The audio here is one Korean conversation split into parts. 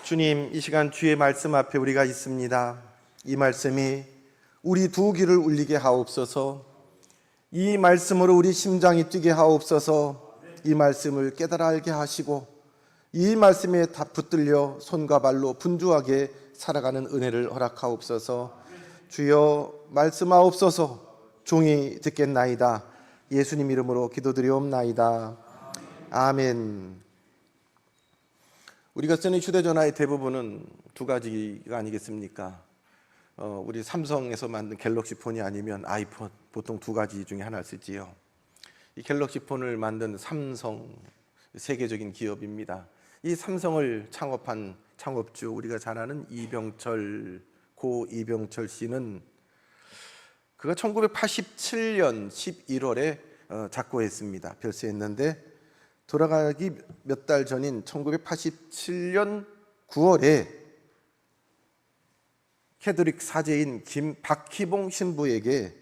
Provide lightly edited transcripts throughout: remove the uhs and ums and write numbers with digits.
주님, 이 시간 주의 말씀 앞에 우리가 있습니다. 이 말씀이 우리 두 귀를 울리게 하옵소서. 이 말씀으로 우리 심장이 뛰게 하옵소서. 이 말씀을 깨달아 알게 하시고 이 말씀에 다 붙들려 손과 발로 분주하게 살아가는 은혜를 허락하옵소서. 주여 말씀하옵소서. 종이 듣겠나이다. 예수님 이름으로 기도드리옵나이다. 아멘. 우리가 쓰는 휴대전화의 대부분은 두 가지가 아니겠습니까? 우리 삼성에서 만든 갤럭시 폰이 아니면 아이폰, 보통 두 가지 중에 하나를 쓰지요. 이 갤럭시 폰을 만든 삼성, 세계적인 기업입니다. 이 삼성을 창업한 창업주, 우리가 잘 아는 고 이병철 씨는 그가 1987년 11월에 작고했습니다. 별세했는데 돌아가기 몇 달 전인 1987년 9월에 캐톨릭 사제인 박희봉 신부에게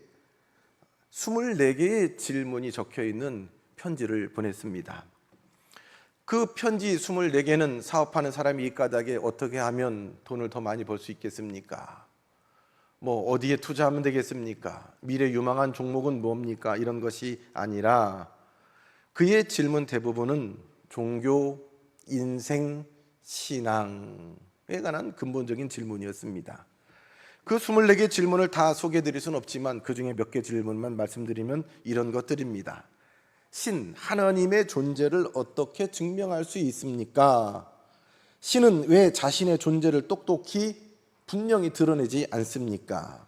24개의 질문이 적혀있는 편지를 보냈습니다. 그 편지 24개는 사업하는 사람이 이 까닭에 어떻게 하면 돈을 더 많이 벌 수 있겠습니까? 어디에 투자하면 되겠습니까? 미래 유망한 종목은 뭡니까? 이런 것이 아니라 그의 질문 대부분은 종교, 인생, 신앙에 관한 근본적인 질문이었습니다. 그 24개 질문을 다 소개해드릴 수는 없지만 그 중에 몇 개 질문만 말씀드리면 이런 것들입니다. 하나님의 존재를 어떻게 증명할 수 있습니까? 신은 왜 자신의 존재를 똑똑히 분명히 드러내지 않습니까?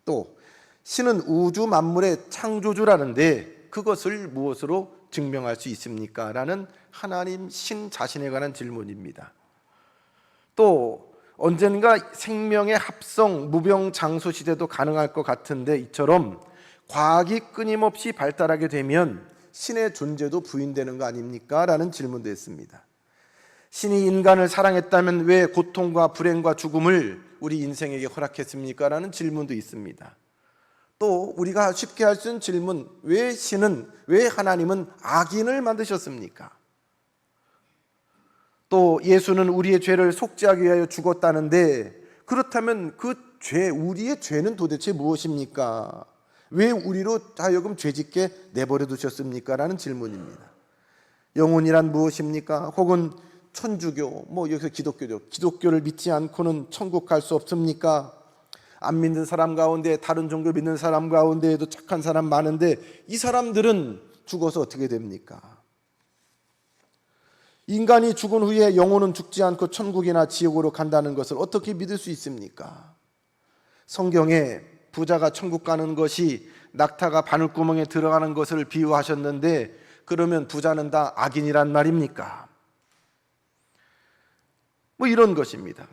또 신은 우주 만물의 창조주라는데 그것을 무엇으로 증명할 수 있습니까? 라는 하나님 신 자신에 관한 질문입니다. 또 언젠가 생명의 합성, 무병장수 시대도 가능할 것 같은데 이처럼 과학이 끊임없이 발달하게 되면 신의 존재도 부인되는 거 아닙니까? 라는 질문도 했습니다. 신이 인간을 사랑했다면 왜 고통과 불행과 죽음을 우리 인생에게 허락했습니까? 라는 질문도 있습니다. 또 우리가 쉽게 할 수 있는 질문, 왜 하나님은 악인을 만드셨습니까? 또 예수는 우리의 죄를 속죄하기 위하여 죽었다는데 그렇다면 우리의 죄는 도대체 무엇입니까? 왜 우리로 하여금 죄짓게 내버려 두셨습니까? 라는 질문입니다. 영혼이란 무엇입니까? 혹은 천주교, 여기서 기독교를 믿지 않고는 천국 갈 수 없습니까? 안 믿는 사람 가운데 다른 종교 믿는 사람 가운데에도 착한 사람 많은데 이 사람들은 죽어서 어떻게 됩니까? 인간이 죽은 후에 영혼은 죽지 않고 천국이나 지옥으로 간다는 것을 어떻게 믿을 수 있습니까? 성경에 부자가 천국 가는 것이 낙타가 바늘구멍에 들어가는 것을 비유하셨는데 그러면 부자는 다 악인이란 말입니까? 이런 것입니다.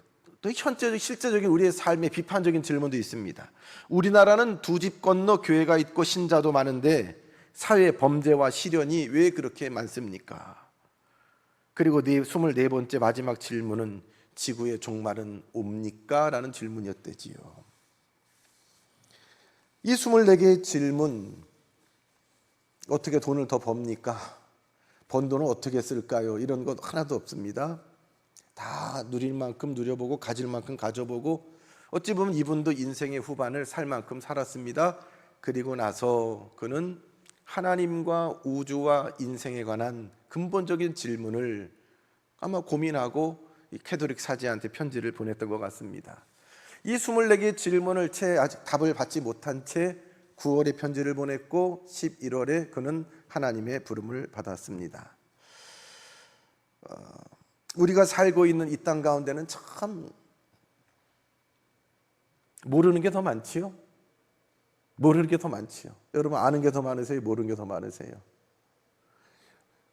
또 실제적인 우리의 삶의 비판적인 질문도 있습니다. 우리나라는 두 집 건너 교회가 있고 신자도 많은데 사회 범죄와 시련이 왜 그렇게 많습니까? 그리고 24번째 마지막 질문은 지구의 종말은 옵니까? 라는 질문이었대지요. 이 24개의 질문, 어떻게 돈을 더 법니까? 번 돈을 어떻게 쓸까요? 이런 것 하나도 없습니다. 다 누릴 만큼 누려보고 가질 만큼 가져보고 어찌 보면 이분도 인생의 후반을 살 만큼 살았습니다. 그리고 나서 그는 하나님과 우주와 인생에 관한 근본적인 질문을 아마 고민하고 이 캐톨릭 사제한테 편지를 보냈던 것 같습니다. 이 24개의 질문을 아직 답을 받지 못한 채 9월에 편지를 보냈고 11월에 그는 하나님의 부름을 받았습니다. 우리가 살고 있는 이 땅 가운데는 참 모르는 게 더 많지요? 모르는 게 더 많지요. 여러분 아는 게 더 많으세요? 모르는 게 더 많으세요?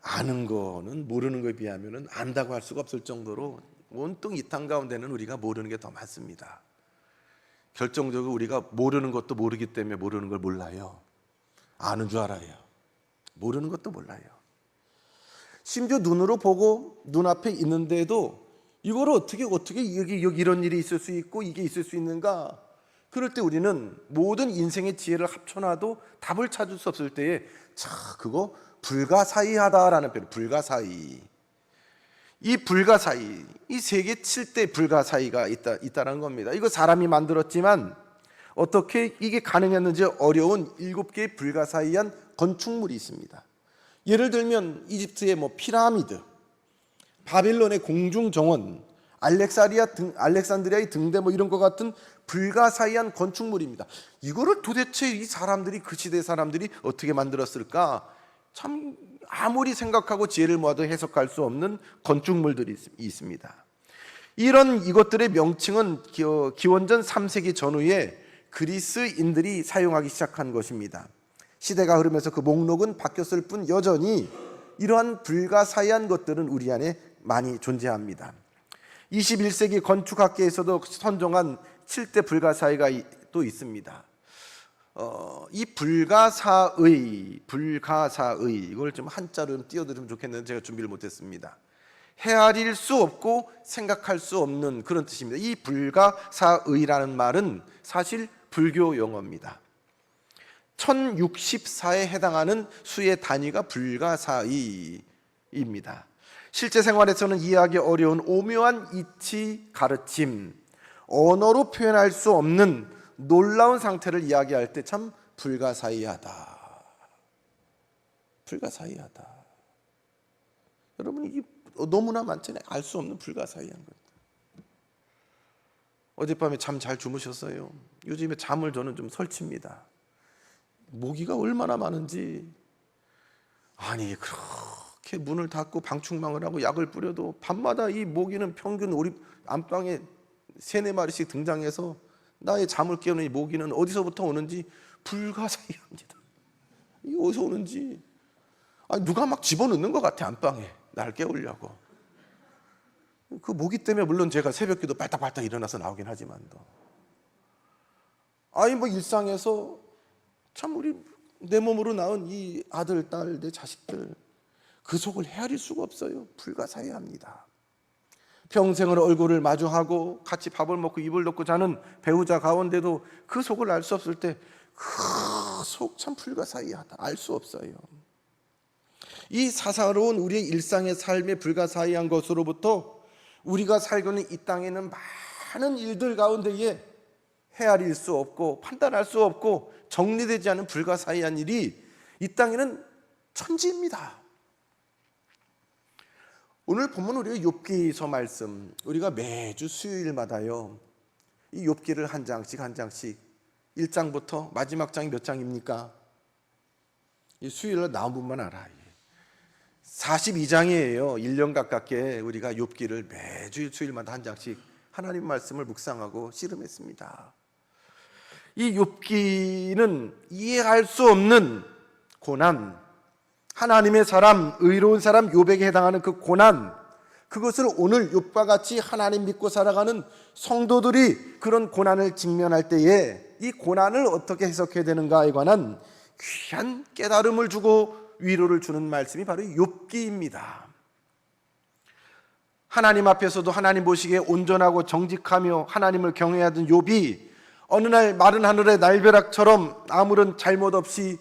아는 거는 모르는 거에 비하면 안다고 할 수가 없을 정도로 온통 이 땅 가운데는 우리가 모르는 게 더 많습니다. 결정적으로 우리가 모르는 것도 모르기 때문에 모르는 걸 몰라요. 아는 줄 알아요. 모르는 것도 몰라요. 심지어 눈으로 보고 눈앞에 있는데도 이걸 어떻게 여기 이런 일이 있을 수 있고 이게 있을 수 있는가? 그럴 때 우리는 모든 인생의 지혜를 합쳐놔도 답을 찾을 수 없을 때에 그거 불가사의하다라는 표현, 불가사의. 이 불가사의, 이 세계 7대 불가사의가 있다는 겁니다. 이거 사람이 만들었지만 어떻게 이게 가능했는지 어려운 7개의 불가사의한 건축물이 있습니다. 예를 들면 이집트의 피라미드, 바빌론의 공중정원, 알렉산드리아의 등대 이런 것 같은 불가사의한 건축물입니다. 이거를 도대체 이 사람들이, 그 시대 사람들이 어떻게 만들었을까? 참 아무리 생각하고 지혜를 모아도 해석할 수 없는 건축물들이 있습니다. 이것들의 명칭은 기원전 3세기 전후에 그리스인들이 사용하기 시작한 것입니다. 시대가 흐르면서 그 목록은 바뀌었을 뿐 여전히 이러한 불가사의한 것들은 우리 안에 많이 존재합니다. 21세기 건축학계에서도 선정한 7대 불가사의가 또 있습니다. 이 불가사의 이걸 좀 한자로 띄워드리면 좋겠는데 제가 준비를 못했습니다. 헤아릴 수 없고 생각할 수 없는 그런 뜻입니다. 이 불가사의라는 말은 사실 불교 용어입니다. 1064에 해당하는 수의 단위가 불가사의입니다. 실제 생활에서는 이해하기 어려운 오묘한 이치, 가르침, 언어로 표현할 수 없는 놀라운 상태를 이야기할 때 참 불가사의하다. 여러분, 이게 너무나 많잖아요. 알 수 없는 불가사의한 것. 어젯밤에 잠 잘 주무셨어요? 요즘에 잠을 저는 좀 설칩니다. 모기가 얼마나 많은지. 아니, 그렇게 문을 닫고 방충망을 하고 약을 뿌려도 밤마다 이 모기는 평균 우리 안방에 3-4마리씩 등장해서 나의 잠을 깨우는 이 모기는 어디서부터 오는지 불가사의합니다. 이게 어디서 오는지. 누가 막 집어넣는 것 같아, 안방에 날 깨우려고. 그 모기 때문에 물론 제가 새벽기도 빨딱빨딱 일어나서 나오긴 하지만도, 일상에서 참 우리 내 몸으로 낳은 이 아들, 딸, 내 자식들, 그 속을 헤아릴 수가 없어요. 불가사의합니다. 평생을 얼굴을 마주하고 같이 밥을 먹고 입을 덮고 자는 배우자 가운데도 그 속을 알 수 없을 때 그 속 참 불가사의하다. 알 수 없어요. 이 사사로운 우리의 일상의 삶의 불가사의한 것으로부터 우리가 살고 있는 이 땅에 있는 많은 일들 가운데에 헤아릴 수 없고 판단할 수 없고 정리되지 않은 불가사의한 일이 이 땅에는 천지입니다. 오늘 본문 우리가 욥기서 말씀, 우리가 매주 수요일마다요 이 욥기를 한 장씩 1장부터 마지막 장이 몇 장입니까? 이 수요일날 나온 분만 알아. 42장이에요. 1년 가깝게 우리가 욥기를 매주 수요일마다 한 장씩 하나님 말씀을 묵상하고 씨름했습니다. 이 욥기는 이해할 수 없는 고난, 하나님의 사람, 의로운 사람 욥에게 해당하는 그 고난, 그것을 오늘 욥과 같이 하나님 믿고 살아가는 성도들이 그런 고난을 직면할 때에 이 고난을 어떻게 해석해야 되는가에 관한 귀한 깨달음을 주고 위로를 주는 말씀이 바로 욥기입니다. 하나님 앞에서도 하나님 보시기에 온전하고 정직하며 하나님을 경외하던 욥이 어느 날 마른 하늘의 날벼락처럼 아무런 잘못 없이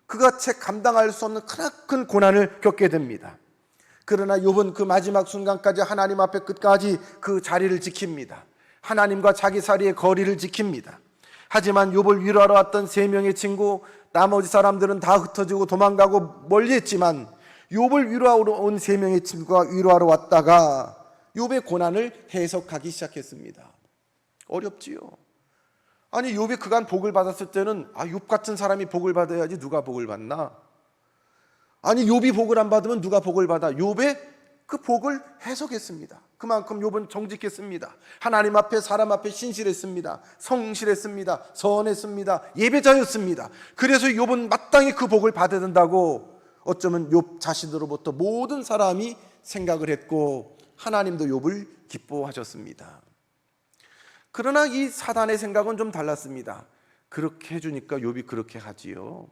그가 채 감당할 수 없는 크나큰 고난을 겪게 됩니다. 그러나 욥은 그 마지막 순간까지 하나님 앞에 끝까지 그 자리를 지킵니다. 하나님과 자기 사이의 거리를 지킵니다. 하지만 욥을 위로하러 왔던 3명의 친구, 나머지 사람들은 다 흩어지고 도망가고 멀리했지만 욥을 위로하러 온 3명의 친구가 위로하러 왔다가 욥의 고난을 해석하기 시작했습니다. 어렵지요. 아니, 욥이 그간 복을 받았을 때는 욥 같은 사람이 복을 받아야지 누가 복을 받나? 아니, 욥이 복을 안 받으면 누가 복을 받아? 욥의 그 복을 해석했습니다. 그만큼 욥은 정직했습니다. 하나님 앞에 사람 앞에 신실했습니다. 성실했습니다. 선했습니다. 예배자였습니다. 그래서 욥은 마땅히 그 복을 받아야 된다고 어쩌면 욥 자신으로부터 모든 사람이 생각을 했고 하나님도 욥을 기뻐하셨습니다. 그러나 이 사단의 생각은 좀 달랐습니다. 그렇게 해주니까 욥이 그렇게 하지요.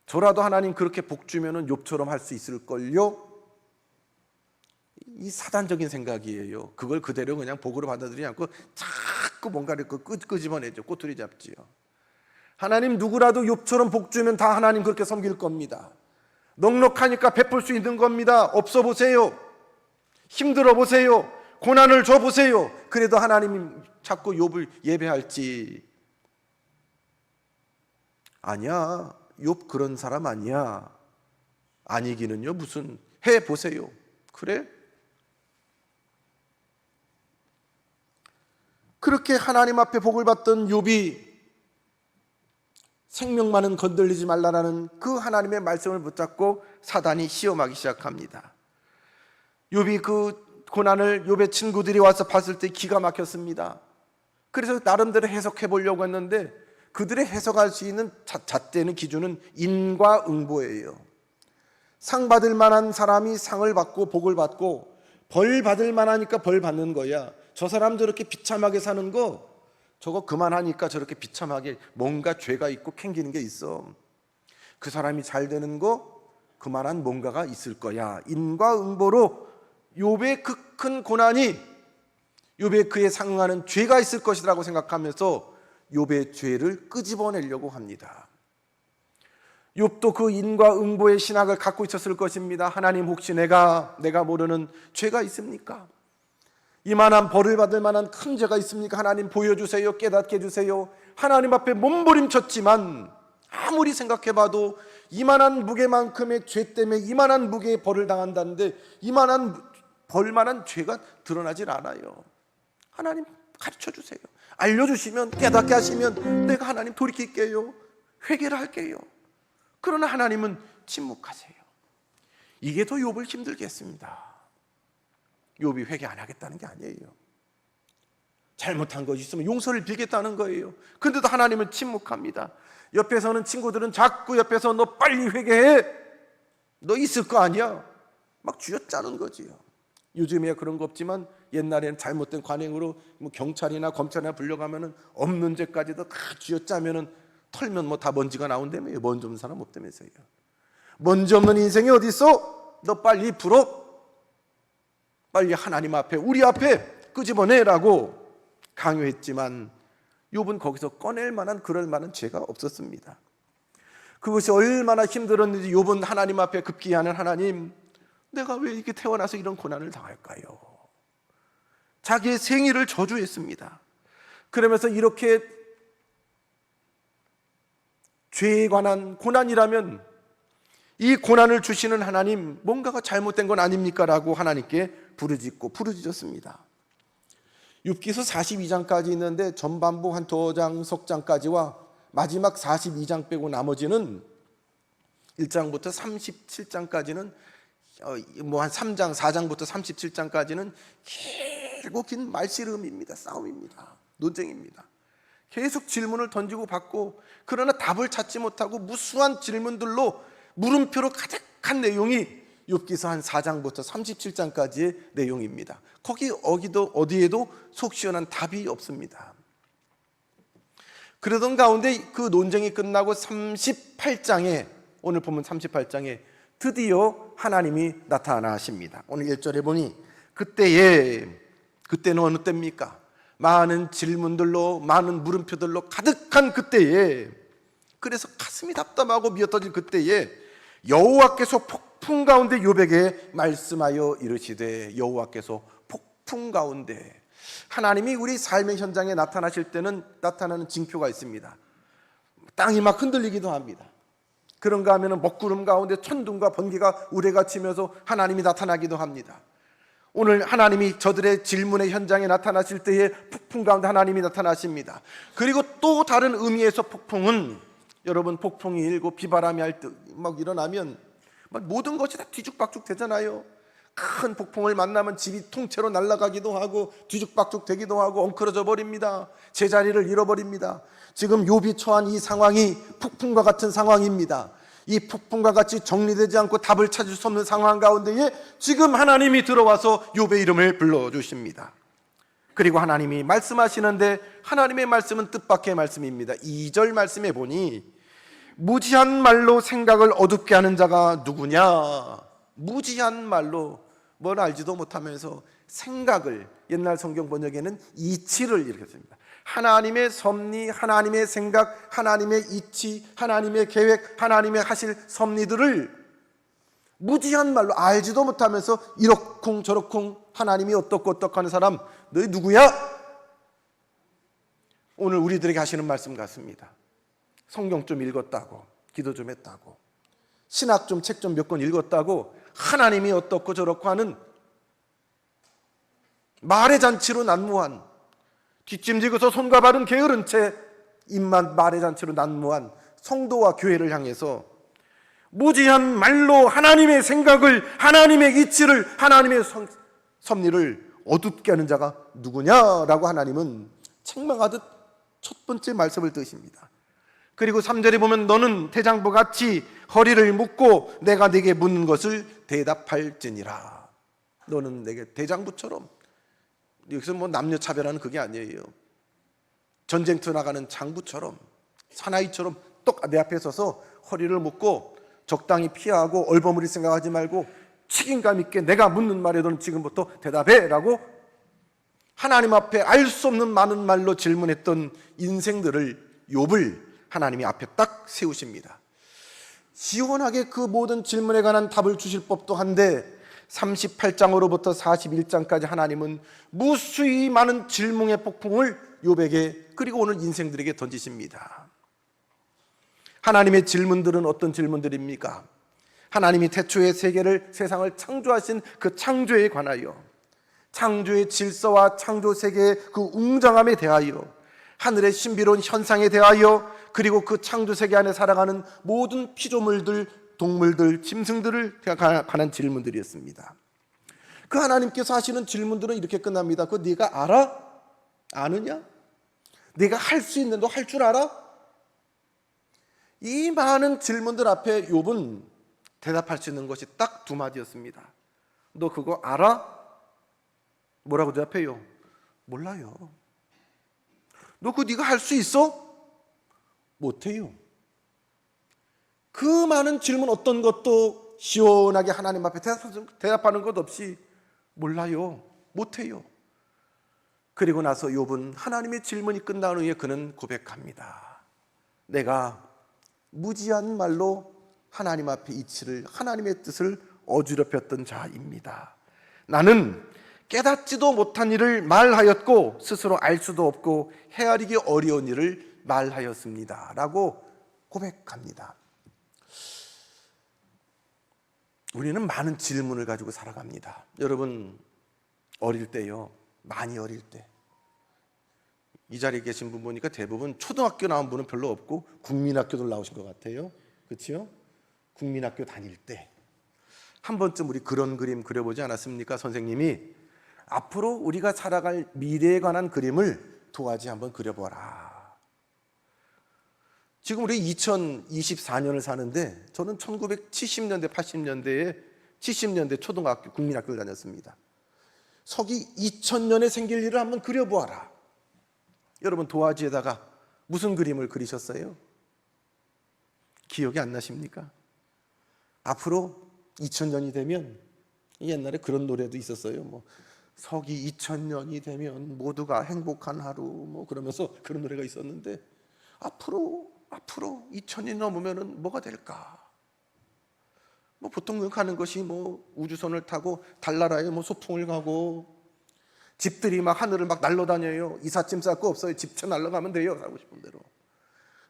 저라도 하나님 그렇게 복 주면은 욥처럼 할 수 있을걸요? 이 사단적인 생각이에요. 그걸 그대로 그냥 복으로 받아들이지 않고 자꾸 뭔가를 끄집어내죠. 꼬투리 잡지요. 하나님 누구라도 욥처럼 복 주면 다 하나님 그렇게 섬길 겁니다. 넉넉하니까 베풀 수 있는 겁니다. 없어 보세요. 힘들어 보세요. 고난을 줘 보세요. 그래도 하나님이 자꾸 욥을 예배할지. 아니야, 욥 그런 사람 아니야. 아니기는요, 무슨, 해 보세요. 그래? 그렇게 하나님 앞에 복을 받던 욥이 생명만은 건들리지 말라라는 그 하나님의 말씀을 붙잡고 사단이 시험하기 시작합니다. 욥이 그 고난을 욥의 친구들이 와서 봤을 때 기가 막혔습니다. 그래서 나름대로 해석해 보려고 했는데 그들의 해석할 수 있는 잣대는 기준은 인과응보예요. 상 받을 만한 사람이 상을 받고 복을 받고, 벌 받을 만하니까 벌 받는 거야. 저 사람 저렇게 비참하게 사는 거 저거 그만하니까 저렇게 비참하게 뭔가 죄가 있고 캥기는 게 있어. 그 사람이 잘 되는 거 그만한 뭔가가 있을 거야. 인과응보로 욥의 그 큰 고난이 욥의 그에 상응하는 죄가 있을 것이라고 생각하면서 욥의 죄를 끄집어내려고 합니다. 욥도 그 인과응보의 신학을 갖고 있었을 것입니다. 하나님, 혹시 내가 모르는 죄가 있습니까? 이만한 벌을 받을 만한 큰 죄가 있습니까? 하나님 보여주세요. 깨닫게 해주세요. 하나님 앞에 몸부림쳤지만 아무리 생각해봐도 이만한 무게만큼의 죄 때문에 이만한 무게의 벌을 당한다는데 이만한 벌만한 죄가 드러나질 않아요. 하나님 가르쳐주세요. 알려주시면, 깨닫게 하시면 내가 하나님 돌이킬게요. 회개를 할게요. 그러나 하나님은 침묵하세요. 이게 더 욥을 힘들게 했습니다. 욥이 회개 안 하겠다는 게 아니에요. 잘못한 것이 있으면 용서를 빌겠다는 거예요. 그런데도 하나님은 침묵합니다. 옆에서는 친구들은 자꾸 옆에서 너 빨리 회개해, 너 있을 거 아니야, 막 쥐어짜는 거지요. 요즘에 그런 거 없지만 옛날에는 잘못된 관행으로 뭐 경찰이나 검찰이나 불려가면은 없는 죄까지도 다 쥐어짜면은 털면 뭐 다 먼지가 나온다며요. 먼지 없는 사람 없다면서요. 먼지 없는 인생이 어디 있어? 너 빨리 풀어. 빨리 하나님 앞에, 우리 앞에 끄집어내라고 강요했지만 욥은 거기서 꺼낼 만한, 그럴 만한 죄가 없었습니다. 그것이 얼마나 힘들었는지 욥은 하나님 앞에 급기야는 하나님, 내가 왜 이렇게 태어나서 이런 고난을 당할까요? 자기의 생일을 저주했습니다. 그러면서 이렇게 죄에 관한 고난이라면 이 고난을 주시는 하나님, 뭔가가 잘못된 건 아닙니까? 라고 하나님께 부르짖었습니다. 욥기서 42장까지 있는데 전반부 한 2장, 석장까지와 마지막 42장 빼고 나머지는 1장부터 37장까지는 뭐 한 3장, 4장부터 37장까지는 길고 긴 말씨름입니다. 싸움입니다. 논쟁입니다. 계속 질문을 던지고 받고, 그러나 답을 찾지 못하고 무수한 질문들로 물음표로 가득한 내용이 욥기서 한 4장부터 37장까지의 내용입니다. 거기 어디에도 속 시원한 답이 없습니다. 그러던 가운데 그 논쟁이 끝나고 38장에, 오늘 보면 38장에 드디어 하나님이 나타나십니다. 오늘 1절에 보니 그때는 어느 때입니까? 많은 질문들로, 많은 물음표들로 가득한 그때에, 그래서 가슴이 답답하고 미어터질 그때에 여호와께서 폭풍 가운데 욥에게 말씀하여 이르시되, 여호와께서 폭풍 가운데, 하나님이 우리 삶의 현장에 나타나실 때는 나타나는 징표가 있습니다. 땅이 막 흔들리기도 합니다. 그런가 하면 먹구름 가운데 천둥과 번개가 우레가 치면서 하나님이 나타나기도 합니다. 오늘 하나님이 저들의 질문의 현장에 나타나실 때에 폭풍 가운데 하나님이 나타나십니다. 그리고 또 다른 의미에서 폭풍은, 여러분, 폭풍이 일고 비바람이 할 때 막 일어나면 막 모든 것이 다 뒤죽박죽 되잖아요. 큰 폭풍을 만나면 집이 통째로 날아가기도 하고 뒤죽박죽 되기도 하고 엉클어져 버립니다. 제자리를 잃어버립니다. 지금 욥이 처한 이 상황이 폭풍과 같은 상황입니다. 이 폭풍과 같이 정리되지 않고 답을 찾을 수 없는 상황 가운데에 지금 하나님이 들어와서 욥의 이름을 불러주십니다. 그리고 하나님이 말씀하시는데, 하나님의 말씀은 뜻밖의 말씀입니다. 2절 말씀에 보니 무지한 말로 생각을 어둡게 하는 자가 누구냐. 무지한 말로, 뭘 알지도 못하면서 생각을, 옛날 성경 번역에는 이치를 이렇게 씁니다. 하나님의 섭리, 하나님의 생각, 하나님의 이치, 하나님의 계획, 하나님의 하실 섭리들을 무지한 말로 알지도 못하면서 이러쿵 저러쿵 하나님이 어떻고 어떻고 하는 사람, 너희 누구야? 오늘 우리들에게 하시는 말씀 같습니다. 성경 좀 읽었다고, 기도 좀 했다고, 신학 좀 책 좀 몇 권 읽었다고 하나님이 어떻고 저렇고 하는 말의 잔치로 난무한, 뒷짐지고서 손과 발은 게으른 채 입만 말의 잔치로 난무한 성도와 교회를 향해서 무지한 말로 하나님의 생각을, 하나님의 이치를, 하나님의 섭리를 어둡게 하는 자가 누구냐라고 하나님은 책망하듯 첫 번째 말씀을 드십니다. 그리고 3절에 보면 너는 대장부 같이 허리를 묶고 내가 네게 묻는 것을 대답할지니라. 너는 내게 대장부처럼, 여기서 뭐 남녀 차별하는 그게 아니에요. 전쟁터 나가는 장부처럼, 사나이처럼 똑 내 앞에 서서 허리를 묶고 적당히 피하고 얼버무릴 생각하지 말고 책임감 있게 내가 묻는 말에 너는 지금부터 대답해 라고 하나님 앞에 알 수 없는 많은 말로 질문했던 인생들을, 욥을 하나님이 앞에 딱 세우십니다. 시원하게 그 모든 질문에 관한 답을 주실 법도 한데 38장으로부터 41장까지 하나님은 무수히 많은 질문의 폭풍을 욥에게, 그리고 오늘 인생들에게 던지십니다. 하나님의 질문들은 어떤 질문들입니까? 하나님이 태초에 세상을 창조하신 그 창조에 관하여, 창조의 질서와 창조 세계의 그 웅장함에 대하여, 하늘의 신비로운 현상에 대하여, 그리고 그 창조 세계 안에 살아가는 모든 피조물들, 동물들, 짐승들을 관한 질문들이었습니다. 그 하나님께서 하시는 질문들은 이렇게 끝납니다. 그거 네가 알아? 아느냐? 네가 할 수 있는, 너 할 줄 알아? 이 많은 질문들 앞에 욥은 대답할 수 있는 것이 딱 두 마디였습니다. 너 그거 알아? 뭐라고 대답해요? 몰라요. 너 그거 네가 할 수 있어? 못해요. 그 많은 질문 어떤 것도 시원하게 하나님 앞에 대답하는 것 없이 몰라요, 못해요. 그리고 나서 욥은 하나님의 질문이 끝난 후에 그는 고백합니다. 내가 무지한 말로 하나님 앞에 이치를, 하나님의 뜻을 어지럽혔던 자입니다. 나는 깨닫지도 못한 일을 말하였고 스스로 알 수도 없고 헤아리기 어려운 일을 말하였습니다 라고 고백합니다. 우리는 많은 질문을 가지고 살아갑니다. 여러분, 어릴 때요, 많이 어릴 때, 이 자리에 계신 분 보니까 대부분 초등학교 나온 분은 별로 없고 국민학교도 나오신 것 같아요. 그렇죠? 국민학교 다닐 때 한 번쯤 우리 그런 그림 그려보지 않았습니까? 선생님이 앞으로 우리가 살아갈 미래에 관한 그림을 도화지 한번 그려보라. 지금 우리 2024년을 사는데 저는 1970년대 80년대에 70년대 초등학교 국민학교를 다녔습니다. 서기 2000년에 생길 일을 한번 그려보아라. 여러분, 도화지에다가 무슨 그림을 그리셨어요? 기억이 안 나십니까? 앞으로 2000년이 되면, 옛날에 그런 노래도 있었어요. 뭐 서기 2000년이 되면 모두가 행복한 하루, 뭐 그러면서 그런 노래가 있었는데, 앞으로 2000년이 넘으면은 뭐가 될까? 뭐 보통 가는 것이 뭐 우주선을 타고 달나라에 뭐 소풍을 가고, 집들이 막 하늘을 막 날아다녀요. 이삿짐 쌀 거 없어요. 집차 날아가면 돼요, 가고 싶은 대로.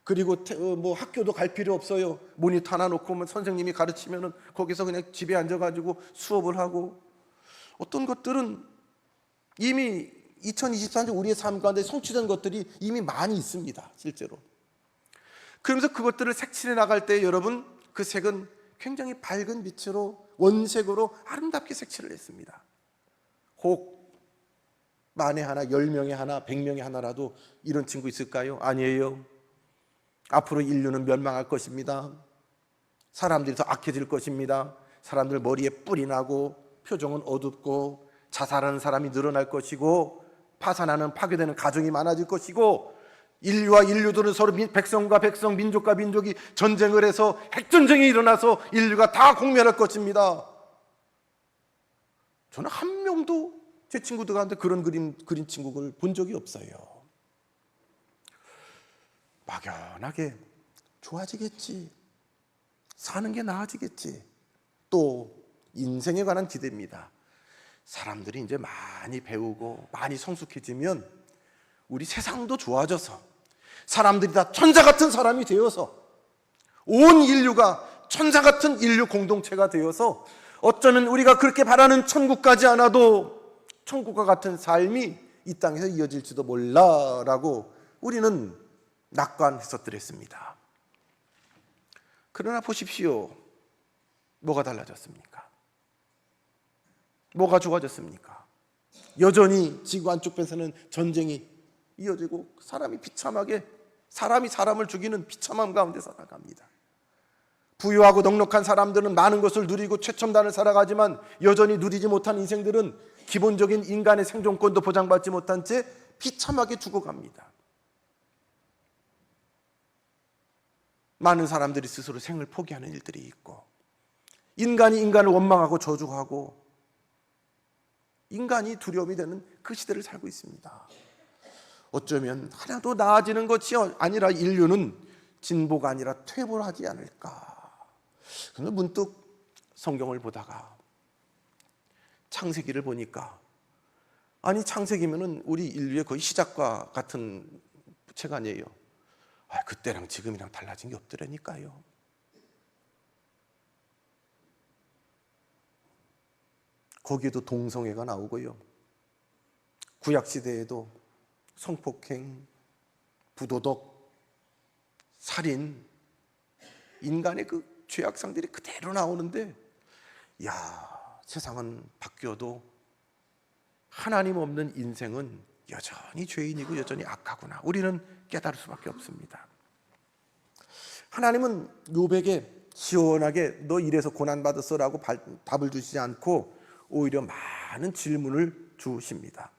그리고 뭐 학교도 갈 필요 없어요. 모니터 하나 놓고 선생님이 가르치면은 거기서 그냥 집에 앉아가지고 수업을 하고. 어떤 것들은 이미 2024년 우리의 삶 가운데 성취된 것들이 이미 많이 있습니다, 실제로. 그러면서 그것들을 색칠해 나갈 때 여러분, 그 색은 굉장히 밝은 빛으로, 원색으로 아름답게 색칠을 했습니다. 혹 만에 하나, 10명에 하나, 100명에 하나라도 이런 친구 있을까요? 아니에요. 앞으로 인류는 멸망할 것입니다. 사람들이 더 악해질 것입니다. 사람들 머리에 뿔이 나고 표정은 어둡고 자살하는 사람이 늘어날 것이고 파산하는, 파괴되는 가정이 많아질 것이고, 인류와 인류들은 서로 백성과 백성, 민족과 민족이 전쟁을 해서 핵전쟁이 일어나서 인류가 다 공멸할 것입니다. 저는 한 명도 제 친구들한테 그런 그린 친구를 본 적이 없어요. 막연하게 좋아지겠지, 사는 게 나아지겠지, 또 인생에 관한 기대입니다. 사람들이 이제 많이 배우고 많이 성숙해지면 우리 세상도 좋아져서 사람들이 다 천사 같은 사람이 되어서 온 인류가 천사 같은 인류 공동체가 되어서 어쩌면 우리가 그렇게 바라는 천국 가지 않아도 천국과 같은 삶이 이 땅에서 이어질지도 몰라라고 우리는 낙관했었더랬습니다. 그러나 보십시오. 뭐가 달라졌습니까? 뭐가 좋아졌습니까? 여전히 지구 안쪽에서는 전쟁이 이어지고 사람이 비참하게 사람이 사람을 죽이는 비참함 가운데 살아갑니다. 부유하고 넉넉한 사람들은 많은 것을 누리고 최첨단을 살아가지만 여전히 누리지 못한 인생들은 기본적인 인간의 생존권도 보장받지 못한 채 비참하게 죽어갑니다. 많은 사람들이 스스로 생을 포기하는 일들이 있고 인간이 인간을 원망하고 저주하고 인간이 두려움이 되는 그 시대를 살고 있습니다. 어쩌면 하나도 나아지는 것이 아니라 인류는 진보가 아니라 퇴보를 하지 않을까. 그런데 문득 성경을 보다가 창세기를 보니까 아니 창세기면은 우리 인류의 거의 시작과 같은 책 아니에요. 그때랑 지금이랑 달라진 게 없더라니까요. 거기에도 동성애가 나오고요. 구약시대에도 성폭행, 부도덕, 살인, 인간의 그 죄악상들이 그대로 나오는데 세상은 바뀌어도 하나님 없는 인생은 여전히 죄인이고 여전히 악하구나. 우리는 깨달을 수밖에 없습니다. 하나님은 욥에게 시원하게 너 이래서 고난받았어라고 답을 주시지 않고 오히려 많은 질문을 주십니다.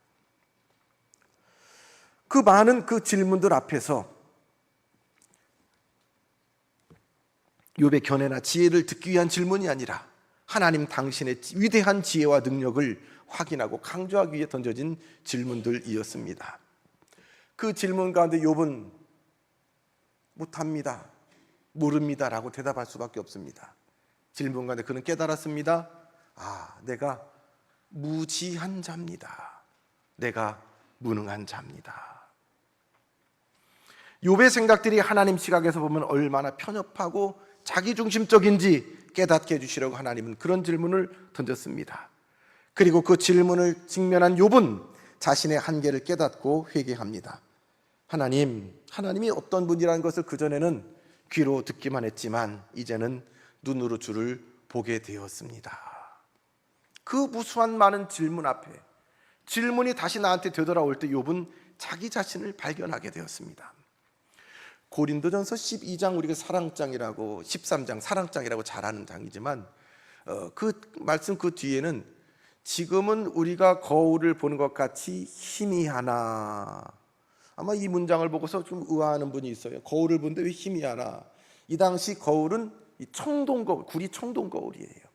그 많은 그 질문들 앞에서 욥의 견해나 지혜를 듣기 위한 질문이 아니라 하나님 당신의 위대한 지혜와 능력을 확인하고 강조하기 위해 던져진 질문들이었습니다. 그 질문 가운데 욥은 못합니다, 모릅니다라고 대답할 수밖에 없습니다. 질문 가운데 그는 깨달았습니다. 내가 무지한 자입니다. 내가 무능한 자입니다. 욥의 생각들이 하나님 시각에서 보면 얼마나 편협하고 자기중심적인지 깨닫게 해주시려고 하나님은 그런 질문을 던졌습니다. 그리고 그 질문을 직면한 욥은 자신의 한계를 깨닫고 회개합니다. 하나님이 어떤 분이라는 것을 그전에는 귀로 듣기만 했지만 이제는 눈으로 주를 보게 되었습니다. 그 무수한 많은 질문 앞에 질문이 다시 나한테 되돌아올 때 욥은 자기 자신을 발견하게 되었습니다. 고린도전서 12장 우리가 사랑장이라고 13장 사랑장이라고 잘 아는 장이지만 그 말씀 그 뒤에는 지금은 우리가 거울을 보는 것 같이 희미하나, 아마 이 문장을 보고서 좀 의아하는 분이 있어요. 거울을 보는데 왜 희미하나? 이 당시 거울은 이 청동 거울, 구리 청동 거울이에요.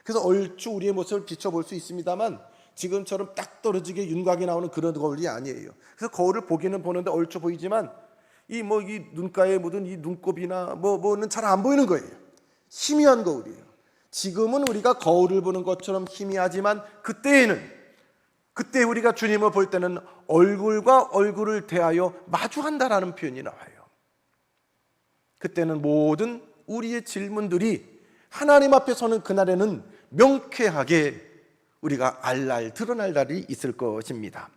그래서 얼추 우리의 모습을 비춰볼 수 있습니다만 지금처럼 딱 떨어지게 윤곽이 나오는 그런 거울이 아니에요. 그래서 거울을 보기는 보는데 얼추 보이지만 이 눈가에 묻은 이 눈곱이나 뭐는 잘 안 보이는 거예요. 희미한 거울이에요. 지금은 우리가 거울을 보는 것처럼 희미하지만 그때 우리가 주님을 볼 때는 얼굴과 얼굴을 대하여 마주한다라는 표현이 나와요. 그때는 모든 우리의 질문들이 하나님 앞에 서는 그날에는 명쾌하게 우리가 드러날 날이 있을 것입니다.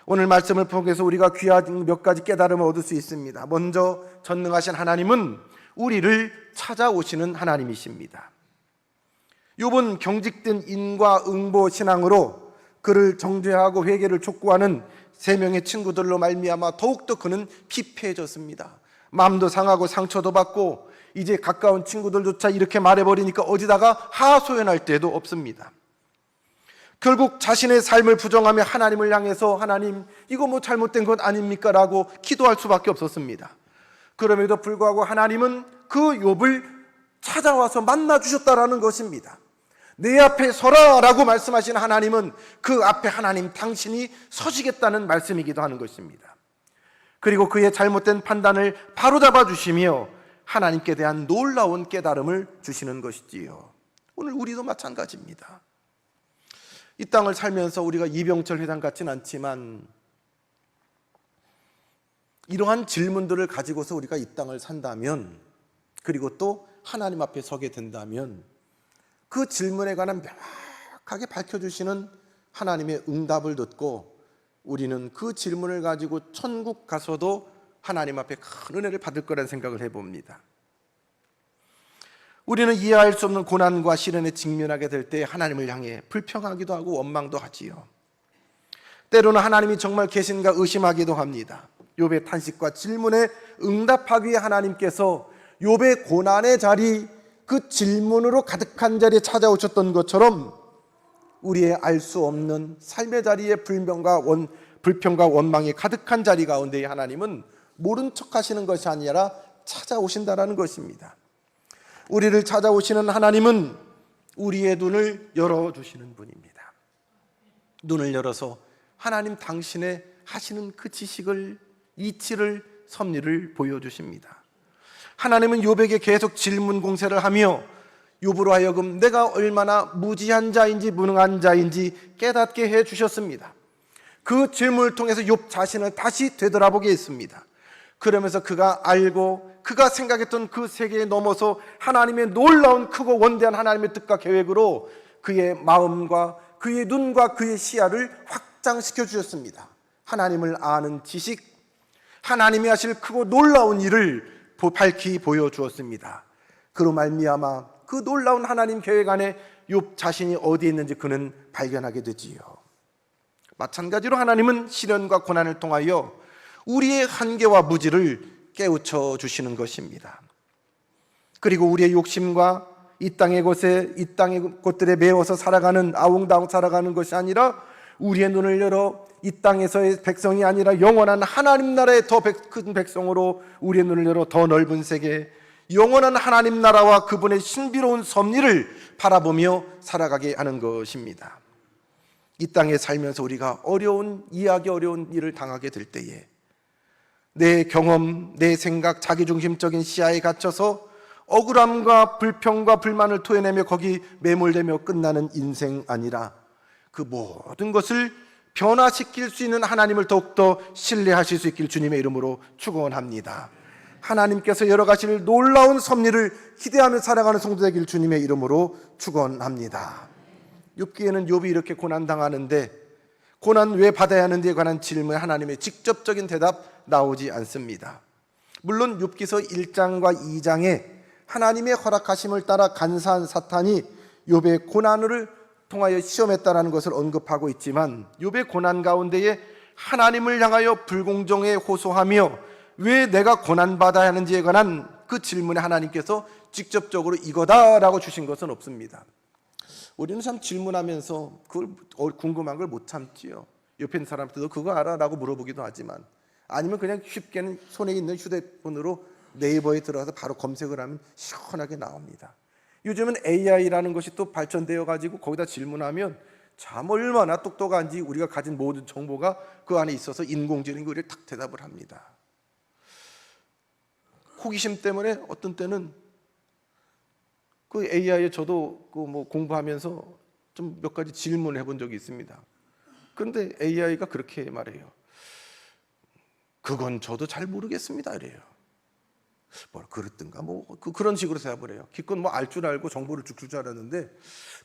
오늘 말씀을 통해서 우리가 귀한 몇 가지 깨달음을 얻을 수 있습니다. 먼저 전능하신 하나님은 우리를 찾아오시는 하나님이십니다. 욥은 경직된 인과응보 신앙으로 그를 정죄하고 회개를 촉구하는 세 명의 친구들로 말미암아 더욱더 그는 피폐해졌습니다. 마음도 상하고 상처도 받고 이제 가까운 친구들조차 이렇게 말해버리니까 어디다가 하소연할 데도 없습니다. 결국 자신의 삶을 부정하며 하나님을 향해서 하나님 이거 잘못된 것 아닙니까? 라고 기도할 수밖에 없었습니다. 그럼에도 불구하고 하나님은 그 욥을 찾아와서 만나주셨다라는 것입니다. 내 앞에 서라 라고 말씀하신 하나님은 그 앞에 하나님 당신이 서시겠다는 말씀이기도 하는 것입니다. 그리고 그의 잘못된 판단을 바로잡아 주시며 하나님께 대한 놀라운 깨달음을 주시는 것이지요. 오늘 우리도 마찬가지입니다. 이 땅을 살면서 우리가 이병철 회장 같진 않지만 이러한 질문들을 가지고서 우리가 이 땅을 산다면, 그리고 또 하나님 앞에 서게 된다면 그 질문에 관한 명확하게 밝혀주시는 하나님의 응답을 듣고 우리는 그 질문을 가지고 천국 가서도 하나님 앞에 큰 은혜를 받을 거라는 생각을 해봅니다. 우리는 이해할 수 없는 고난과 시련에 직면하게 될 때 하나님을 향해 불평하기도 하고 원망도 하지요. 때로는 하나님이 정말 계신가 의심하기도 합니다. 욥의 탄식과 질문에 응답하기 위해 하나님께서 욥의 고난의 자리, 그 질문으로 가득한 자리에 찾아오셨던 것처럼 우리의 알 수 없는 삶의 자리에 불평과 원망이 가득한 자리 가운데 하나님은 모른 척 하시는 것이 아니라 찾아오신다라는 것입니다. 우리를 찾아오시는 하나님은 우리의 눈을 열어주시는 분입니다. 눈을 열어서 하나님 당신의 하시는 그 지식을, 이치를, 섭리를 보여주십니다. 하나님은 욥에게 계속 질문 공세를 하며 욥으로 하여금 내가 얼마나 무지한 자인지 무능한 자인지 깨닫게 해주셨습니다. 그 질문을 통해서 욥 자신을 다시 되돌아보게 했습니다. 그러면서 그가 알고 그가 생각했던 그 세계에 넘어서 하나님의 놀라운 크고 원대한 하나님의 뜻과 계획으로 그의 마음과 그의 눈과 그의 시야를 확장시켜 주셨습니다. 하나님을 아는 지식, 하나님이 하실 크고 놀라운 일을 밝히 보여주었습니다. 그로 말미암아 그 놀라운 하나님 계획 안에 욥 자신이 어디에 있는지 그는 발견하게 되지요. 마찬가지로 하나님은 시련과 고난을 통하여 우리의 한계와 무지를 깨우쳐 주시는 것입니다. 그리고 우리의 욕심과 이 땅의 것들에 매워서 살아가는, 아웅다웅 살아가는 것이 아니라 우리의 눈을 열어 이 땅에서의 백성이 아니라 영원한 하나님 나라의 더 큰 백성으로 우리의 눈을 열어 더 넓은 세계, 영원한 하나님 나라와 그분의 신비로운 섭리를 바라보며 살아가게 하는 것입니다. 이 땅에 살면서 우리가 이해하기 어려운 일을 당하게 될 때에 내 경험, 내 생각, 자기중심적인 시야에 갇혀서 억울함과 불평과 불만을 토해내며 거기 매몰되며 끝나는 인생 아니라 그 모든 것을 변화시킬 수 있는 하나님을 더욱더 신뢰하실 수 있길 주님의 이름으로 축원합니다. 하나님께서 열어가실 놀라운 섭리를 기대하며 살아가는 성도 되길 주님의 이름으로 축원합니다. 욥기에는 욥이 이렇게 고난당하는데 고난 왜 받아야 하는지에 관한 질문에 하나님의 직접적인 대답 나오지 않습니다. 물론 욥기서 1장과 2장에 하나님의 허락하심을 따라 간사한 사탄이 욥의 고난을 통하여 시험했다라는 것을 언급하고 있지만 욥의 고난 가운데에 하나님을 향하여 불공정에 호소하며 왜 내가 고난받아야 하는지에 관한 그 질문에 하나님께서 직접적으로 이거다라고 주신 것은 없습니다. 우리는 참 질문하면서 그걸 궁금한 걸 못 참지요. 옆에 있는 사람한테도 그거 알아? 라고 물어보기도 하지만, 아니면 그냥 쉽게는 손에 있는 휴대폰으로 네이버에 들어가서 바로 검색을 하면 시원하게 나옵니다. 요즘은 AI라는 것이 또 발전되어 가지고 거기다 질문하면 참 얼마나 똑똑한지 우리가 가진 모든 정보가 그 안에 있어서 인공지능이 우리를 탁 대답을 합니다. 호기심 때문에 어떤 때는 그 AI에 저도 공부하면서 좀 몇 가지 질문을 해본 적이 있습니다. 그런데 AI가 그렇게 말해요. 그건 저도 잘 모르겠습니다. 이래요. 그랬던가 그런 식으로 대답을 해요. 기껏 알 줄 알고 정보를 줄 줄 알았는데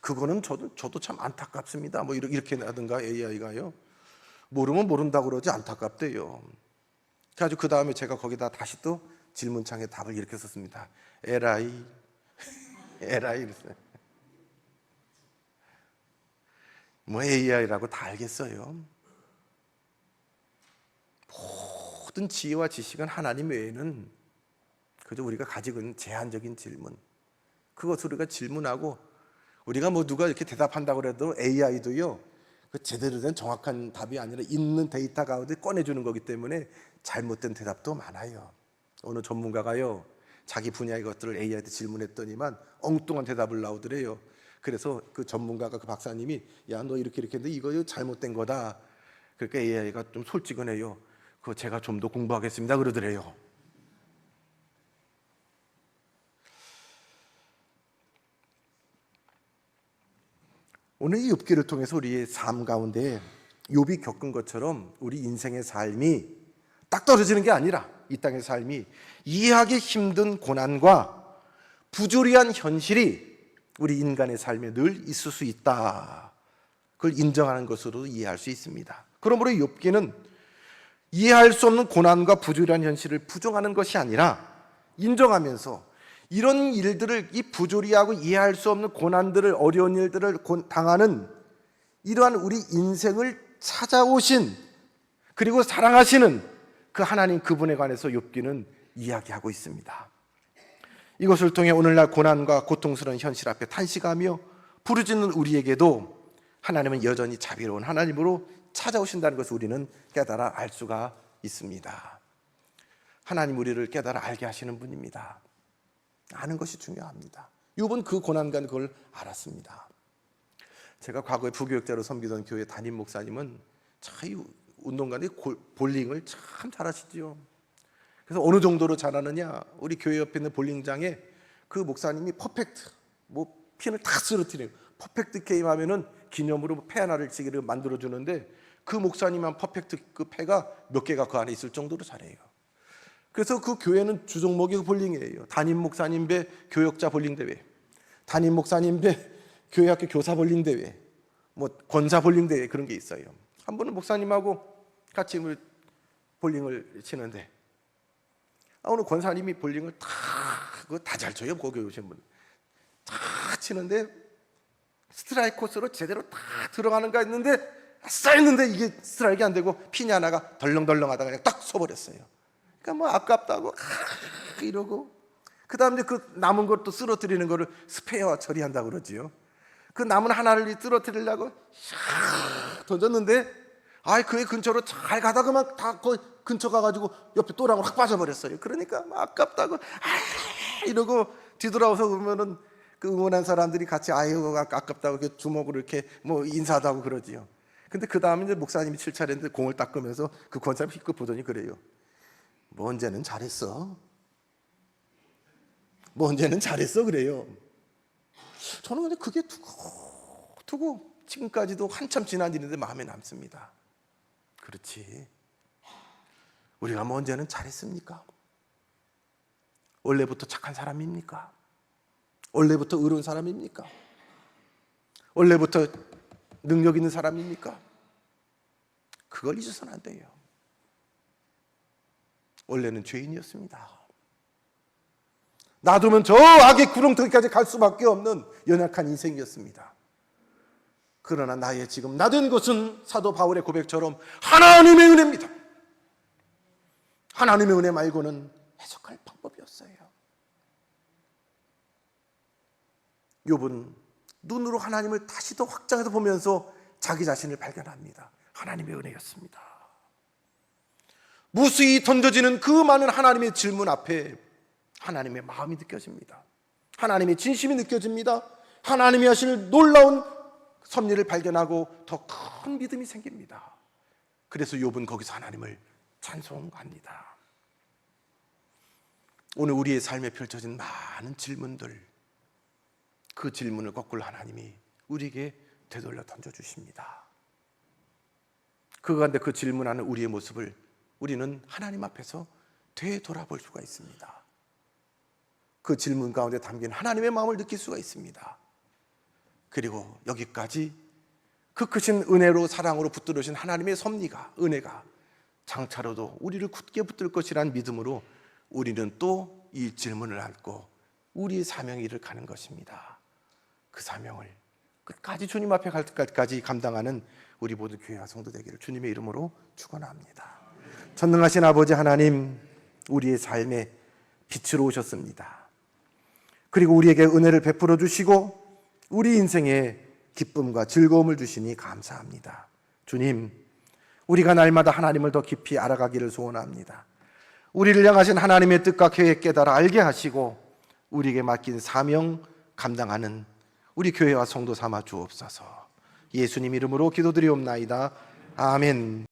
그거는 저도 참 안타깝습니다. 이렇게 하든가 AI가요. 모르면 모른다고 그러지 안타깝대요. 그래가지고 그 다음에 제가 거기다 다시 또 질문창에 답을 이렇게 썼습니다. 에라이 이랬어요. AI라고 다 알겠어요. 모든 지혜와 지식은 하나님 외에는 그저 우리가 가지고 있는 제한적인 질문, 그것을 우리가 질문하고 우리가 누가 이렇게 대답한다고 해도 AI도요 그 제대로 된 정확한 답이 아니라 있는 데이터 가운데 꺼내주는 거기 때문에 잘못된 대답도 많아요. 어느 전문가가요 자기 분야의 것들을 AI한테 질문했더니만 엉뚱한 대답을 나오더래요. 그래서 그 전문가가, 그 박사님이 야 너 이렇게 했는데 이거 잘못된 거다. 그러니까 AI가 좀 솔직해요. 그거 제가 좀 더 공부하겠습니다 그러더래요. 오늘 이 욥기를 통해서 우리의 삶 가운데 욥이 겪은 것처럼 우리 인생의 삶이 딱 떨어지는 게 아니라 이 땅의 삶이 이해하기 힘든 고난과 부조리한 현실이 우리 인간의 삶에 늘 있을 수 있다. 그걸 인정하는 것으로 이해할 수 있습니다. 그러므로 욥기는 이해할 수 없는 고난과 부조리한 현실을 부정하는 것이 아니라 인정하면서 이런 일들을, 이 부조리하고 이해할 수 없는 고난들을, 어려운 일들을 당하는 이러한 우리 인생을 찾아오신, 그리고 사랑하시는 그 하나님, 그분에 관해서 욥기는 이야기하고 있습니다. 이것을 통해 오늘날 고난과 고통스러운 현실 앞에 탄식하며 부르짖는 우리에게도 하나님은 여전히 자비로운 하나님으로 찾아오신다는 것을 우리는 깨달아 알 수가 있습니다. 하나님 우리를 깨달아 알게 하시는 분입니다. 아는 것이 중요합니다. 욥은 그 고난과 그걸 알았습니다. 제가 과거에 부교육자로 섬기던 교회 담임 목사님은 참 운동관에 볼링을 참 잘하시죠. 그래서 어느 정도로 잘하느냐, 우리 교회 옆에 있는 볼링장에 그 목사님이 퍼펙트, 핀을 다 쓰러뜨리는 퍼펙트 게임 하면은 기념으로 패 하나를 지기를 만들어 주는데, 그 목사님한 퍼펙트 그 패가 몇 개가 그 안에 있을 정도로 잘해요. 그래서 그 교회는 주종목이 볼링이에요. 담임 목사님 배 교역자 볼링 대회, 담임 목사님 배 교회학교 교사 볼링 대회, 권사 볼링 대회, 그런 게 있어요. 한 번은 목사님하고 같이 볼링을 치는데, 오늘 권사님이 볼링을 다 잘 쳐요. 거기 오신 분 다 치는데 스트라이크 코스로 제대로 다 들어가는가 했는데, 쌓였는데 이게 스트라이크가 안 되고 핀이 하나가 덜렁덜렁하다가 그냥 딱 쏘버렸어요. 그러니까 아깝다고 이러고, 그 다음에 그 남은 것도 쓰러뜨리는 거를 스페어 처리한다고 그러지요. 그 남은 하나를 쓰러뜨리려고 던졌는데, 그 근처로 잘 가다가 막 다 거의 근처 가가지고 옆에 또랑으로 확 빠져버렸어요. 그러니까 아깝다고 이러고 뒤돌아와서 보면은 그 응원한 사람들이 같이 아깝다고 이렇게 주먹으로 이렇게 인사도 하고 그러지요. 근데 그 다음에 이제 목사님이 7차례인데 공을 닦으면서 그 권사님 희끗 보더니 그래요. 언제는 잘했어. 언제는 잘했어 그래요. 저는 근데 그게 두고 지금까지도 한참 지난 일인데 마음에 남습니다. 그렇지. 우리가 언제는 잘했습니까? 원래부터 착한 사람입니까? 원래부터 의로운 사람입니까? 원래부터 능력 있는 사람입니까? 그걸 잊어서는 안 돼요. 원래는 죄인이었습니다. 놔두면 저 악의 구렁텅이까지 갈 수밖에 없는 연약한 인생이었습니다. 그러나 나의 지금 나된 것은 사도 바울의 고백처럼 하나님의 은혜입니다. 하나님의 은혜 말고는 해석할 방법이 없어요. 욥은 눈으로 하나님을 다시 더 확장해서 보면서 자기 자신을 발견합니다. 하나님의 은혜였습니다. 무수히 던져지는 그 많은 하나님의 질문 앞에 하나님의 마음이 느껴집니다. 하나님의 진심이 느껴집니다. 하나님이 하실 놀라운 섭리를 발견하고 더 큰 믿음이 생깁니다. 그래서 욥은 거기서 하나님을 찬송합니다. 오늘 우리의 삶에 펼쳐진 많은 질문들, 그 질문을 거꾸로 하나님이 우리에게 되돌려 던져주십니다. 그 가운데 그 질문하는 우리의 모습을 우리는 하나님 앞에서 되돌아볼 수가 있습니다. 그 질문 가운데 담긴 하나님의 마음을 느낄 수가 있습니다. 그리고 여기까지 그 크신 은혜로 사랑으로 붙들으신 하나님의 섭리가, 은혜가 장차로도 우리를 굳게 붙들 것이라는 믿음으로 우리는 또 이 질문을 안고 우리의 사명의 일을 가는 것입니다. 그 사명을 끝까지 주님 앞에 갈 때까지 감당하는 우리 모두 교회와 성도 되기를 주님의 이름으로 축원합니다. 전능하신 아버지 하나님, 우리의 삶에 빛으로 오셨습니다. 그리고 우리에게 은혜를 베풀어 주시고 우리 인생에 기쁨과 즐거움을 주시니 감사합니다. 주님, 우리가 날마다 하나님을 더 깊이 알아가기를 소원합니다. 우리를 향하신 하나님의 뜻과 계획 깨달아 알게 하시고 우리에게 맡긴 사명 감당하는 우리 교회와 성도 삼아 주옵소서. 예수님 이름으로 기도드리옵나이다. 아멘.